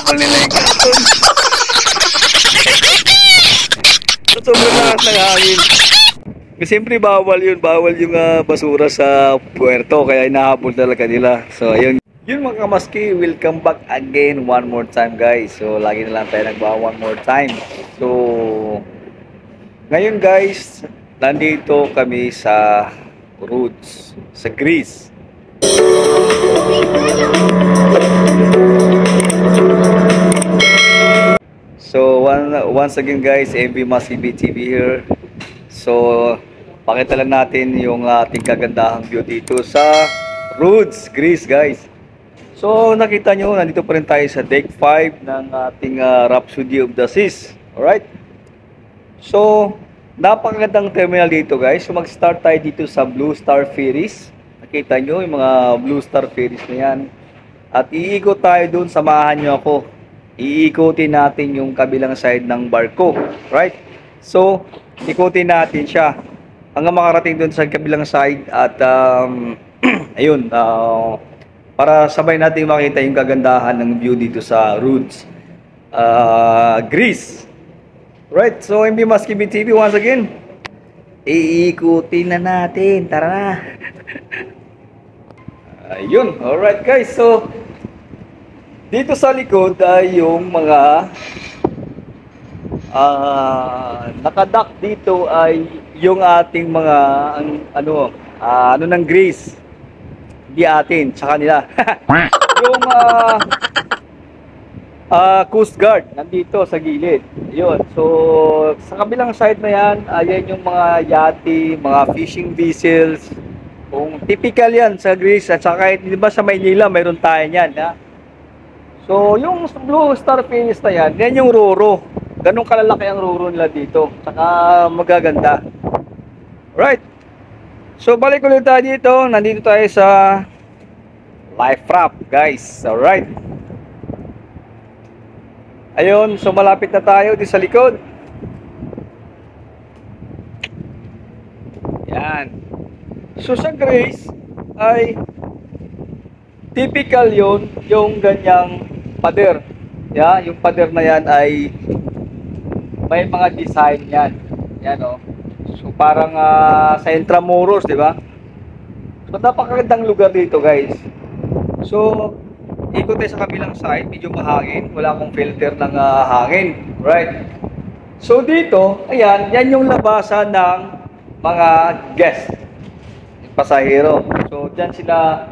hinahabol nila yung karton. Sa sobrang lakas ng hangin. Kasi siyempre bawal yun. Bawal yung basura sa puerto. Kaya hinahabol talaga nila. So, ayun. Yun mga kamaski, welcome back again one more time guys. So, lagi na lang tayo nagbawa one more time. So, ngayon guys, nandito kami sa Rhodes, sa Greece. So, once again guys, MV Masibi TV here. So, pakita lang natin yung ating kagandahang view dito sa Rhodes, Greece guys. So, nakita nyo, nandito pa rin tayo sa deck 5 ng ating Rhapsody of the Seas. Alright? So, napakagandang terminal dito guys. So, mag-start tayo dito sa Blue Star Ferries. Nakita nyo yung mga Blue Star Ferries na yan. At iikot tayo dun, samahan nyo ako. Iikotin natin yung kabilang side ng barko. Right? So, ikutin natin siya hanggang makarating dun sa kabilang side. At, ayun, para sabay natin makita yung kagandahan ng view dito sa Rhodes, Greece. Right, so MV Masibi TV once again. Iikutin na natin, tara na. Ayun, alright guys, so dito sa likod ay yung mga nakadock dito ay yung ating mga ano ng Greece. Di atin, sa kanila. Yung Coast Guard nandito sa gilid. Yun. So, sa kabilang side na yan, ayan yung mga yate, mga fishing vessels. Kung typical yan sa Greece at saka di ba sa Maynila mayroon tayo yan, ha? So, yung Blue Star Ferries na yan yung Roro. Ganun kalalaki ang Roro nila dito. Saka magaganda. Right. So, balik ulit tayo dito. Nandito tayo sa life raft, guys. Alright. Ayun. So, malapit na tayo dito sa likod. Yan. So, sa Greece ay typical yun, yung ganyang pader. Yeah, yung pader na yan ay may mga design yan. Yan, oh. So, parang sa Intramuros, di ba? So, napakagandang lugar dito, guys. So, ikot tayo sa kabilang side, medyo mahangin. Wala akong filter ng hangin. Right? So, dito, ayan, yan yung labasan ng mga guest. Pasahero. So, dyan sila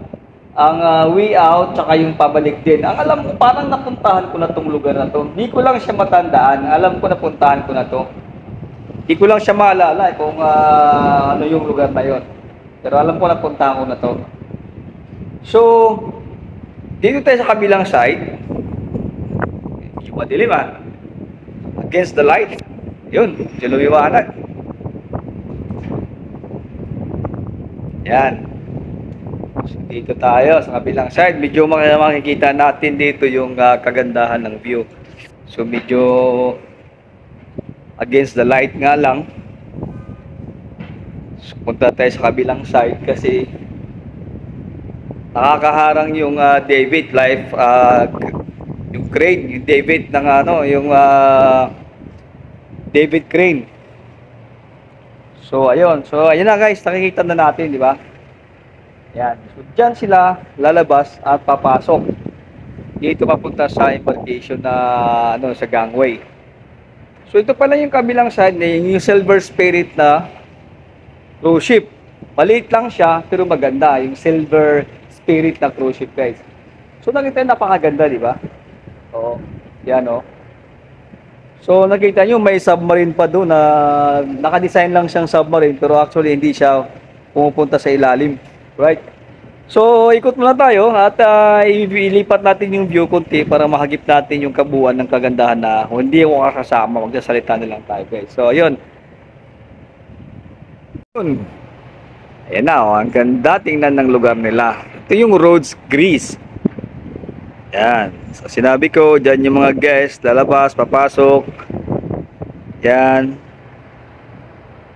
ang way out, tsaka yung pabalik din. Ang alam ko, parang napuntahan ko na tong lugar na to. Hindi ko lang siya matandaan. Alam ko napuntahan ko na to. Hindi ko lang siya maalala kung ano yung lugar na yon. Pero alam ko napuntahan ko na to. So, dito tayo sa kabilang side. Yung madilim against the light. Yun, yung lumiwanag. Yan. So, dito tayo sa kabilang side. Medyo makikita natin dito yung kagandahan ng view. So, medyo against the light nga lang. So, punta tayo sa kabilang side kasi nakakaharang yung David life, yung crane, yung David ng yung David crane. So ayun, na guys, nakikita na natin, di ba? Yan. So diyan sila lalabas at papasok. Dito papunta sa embarkation na sa gangway. So ito pala yung kabilang side, yung Silver Spirit na cruise ship. Maliit lang siya pero maganda, yung Silver Spirit na cruise ship, guys. So nakita nyo, napakaganda, di ba? Oo. Yan, oh. So nakita nyo, may submarine pa doon na naka-design lang siyang submarine pero actually hindi siya pumupunta sa ilalim. Right? So ikot muna tayo at ilipat natin yung view konti para mahagip natin yung kabuuan ng kagandahan na hindi ako kakasama. Magsasalita na lang tayo, guys. So ayun. Ayan na, ang ganda tingnan ng lugar nila. Ito yung Rhodes, Greece. Yan. So sinabi ko, dyan yung mga guests, lalabas, papasok. Yan.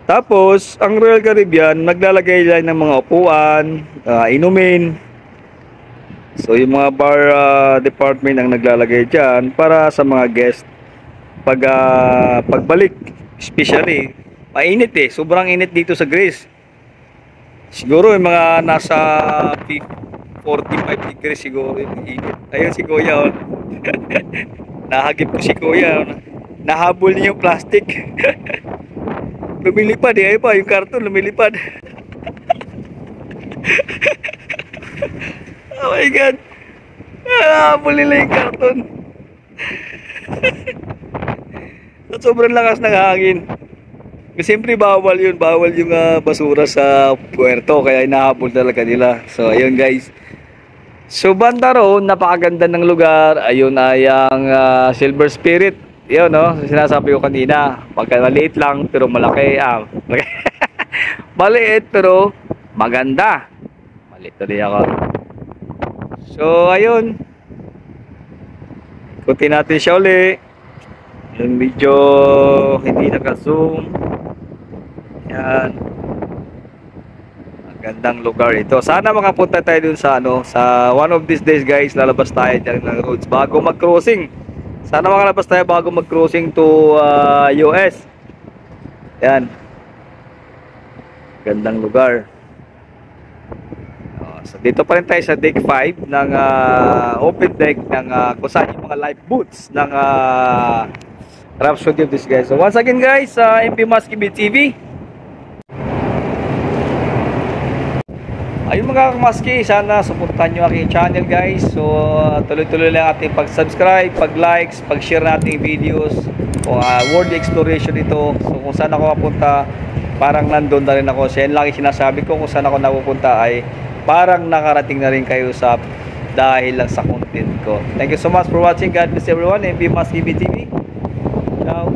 Tapos, ang Royal Caribbean, naglalagay lang ng mga upuan, inumin. So yung mga bar department ang naglalagay dyan para sa mga guest pagbalik, especially mainit sobrang init dito sa Greece. Siguro yung mga nasa 45 degrees siguro yung init. Ayun si Kuya, oh. Nahagip ko si Kuya, oh. Nahabol niya yung plastic. Lumilipad ayun pa yung karton lumilipad. Oh my God, nahabol nila yung karton. At sobrang lakas ng hangin. Siyempre bawal yun, bawal yung basura sa puerto, kaya inahabol talaga nila. So ayun guys, so banda roon, napakaganda ng lugar. Ayun ay ang Silver Spirit. Yun, no, sinasabi ko kanina, pagka maliit lang pero malaki, maliit pero maganda. Maliit tuloy ako. So ayun, ikutin natin siya uli. Yung medyo hindi naka-zoom. Yan. Ang gandang lugar ito. Sana makapunta tayo dun sa sa one of these days guys, lalabas tayo dyan ng roads bago mag-crossing. Sana makalabas tayo bago mag-crossing to US. Yan. Gandang lugar. So dito pa rin tayo sa deck 5 ng open deck ng kung saan yung mga live booths ng Rhapsody of this guys. So once again guys, MP Musky TV. Ayun mga kamaski, sana suportahan nyo aking channel guys. So tuloy-tuloy lang ating pag-subscribe, pag-likes, pag-share nating videos o world exploration ito. So kung saan ako mapunta, parang nandun na rin ako. Siya lagi sinasabi ko, kung saan ako napupunta ay parang nakarating na rin kayo sa dahil lang sa content ko. Thank you so much for watching. God bless everyone. MB Musky TV. Ciao.